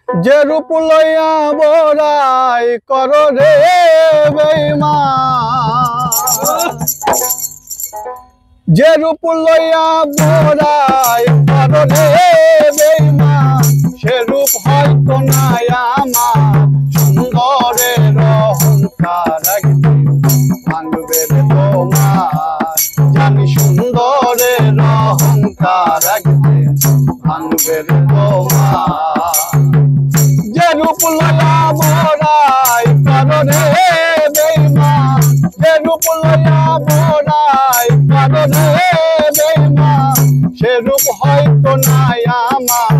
যে রূপ লইয়া বড়াই করো রে বেঈমান, যে রূপ লইয়া বড়াই করো রে বেঈমান, সে রূপ হয়তো নাই আমার সুন্দরের অহংকার একদিন ভাঙবে রে তোমার। জানি সুন্দরের অহংকার একদিন ভাঙবে রে তোমার। যে রূপ লইয়া বড়াই করো রে বেঈমান, যে রূপ লইয়া বড়াই করো রে বেঈমান, সে রূপ হয়তো নাই আমার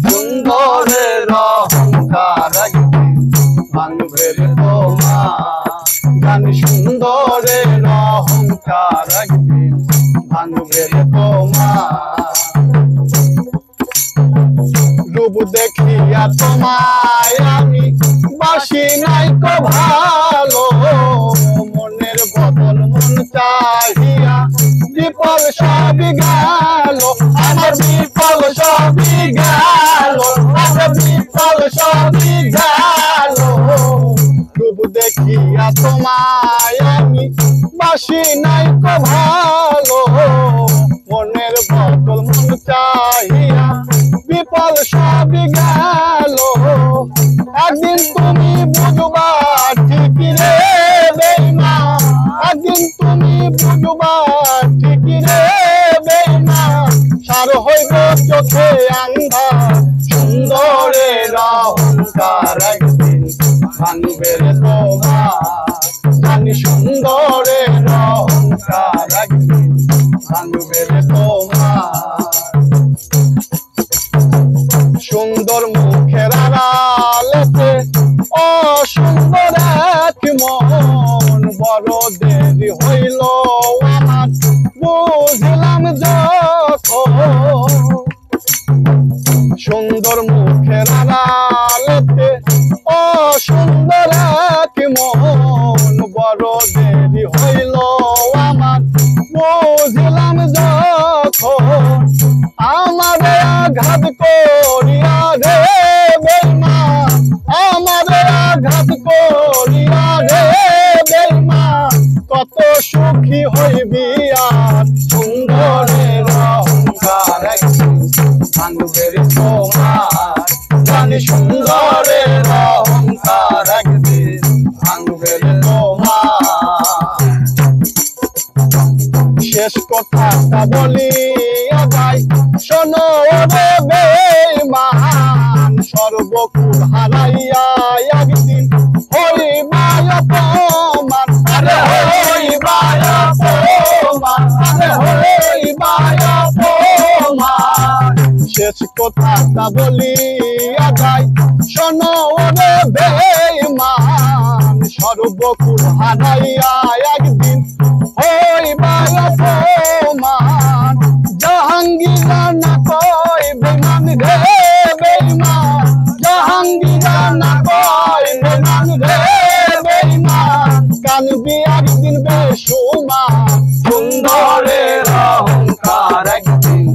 সুন্দরের অহংকার একদিন ভাঙবে রে তোমার। জানি সুন্দরের অহংকার একদিন ভাঙবে রে তোমার। রূপ দেখিয়া তোমায় আমি বাসি নাই কো ভালো, মনের বদল মন চাহিয়া বিফল সবই গেল, আমার বিফল সবই গেল, আমার বিফল সবই গেল। রূপ দেখিয়া তোমায় আমি বাসি নাই কো ভালো, মনের বদল মন চাহিয়া বিফল সবই গেল। একদিন তুমি বুঝবা ঠিক রে বেঈমান, একদিন তুমি বুঝবা ঠিক রে বেঈমান, সার হইব চোখে আন্ধা সুন্দরের অহংকার একদিন ভাঙবে রে তোমার। জানি সুন্দরের অহংকার একদিন ভাঙবে রে তোমার। সুন্দর মুখের আড়ালেতে অসুন্দর এক মন, বড় দেরি হইল আমার বুঝলাম যখন। সুন্দর মুখের আড়ালেতে অসুন্দর এক মন, বড় দেরি হইল আমার বুঝলাম যখন। আমারে আঘাত করিয়া রে বেঈমান, আমারে আঘাত করিয়া রে বেঈমান, কত সুখী হইবি আর সুন্দরের অহংকার একদিন ভাঙবে রে তোমার। জানি সুন্দরের অহংকার একদিন ভাঙবে রে তোমার। শেষ কথাটা বলিয়া যাই শোনো রে বেঈমান, সর্বকুল হারাইয়া একদিন হইবাই অপমান, আরে হইবাই অপমান, আরে হইবাই অপমান। শেষ কথাটা বলিয়া যাই শোনো রে বেঈমান, সর্বকুল হারাইয়া একদিন হইবাই অপমান। জাহাঙ্গীর না কয় বেঈমান রে বেঈমান, জাহাঙ্গীর না কয় বেঈমান রে বেঈমান, কানবি একদিন বেশুমার। সুন্দরের অহংকার একদিন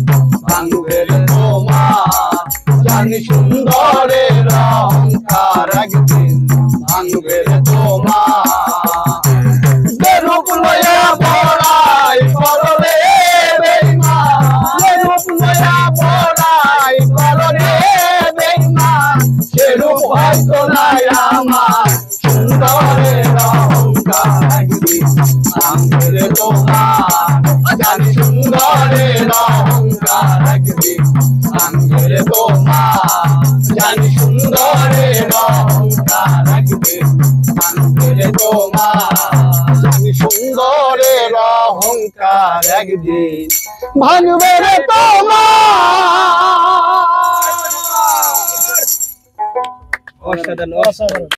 ভাঙবে রে তোমার। জানি সুন্দরের অহংকার একদিন ভাঙবে রে তোমার। যে রূপ লইয়া বড়াই করো রে বেঈমান, যে রূপ লইয়া বড়াই করো রে বেঈমান, সে রূপ হয়তো নাই আমার সুন্দরের অহংকার একদিন ভাঙবে রে তোমার। জানি সুন্দরের অহংকার একদিন ভাঙবে রে তোমার। জানি সুন্দরের অহংকার একদিন ভাঙবে রে তোমার। জানি সুন্দরের অহংকার একদিন ভাঙবে রে তোমার। অসাধারণ অসাধারণ।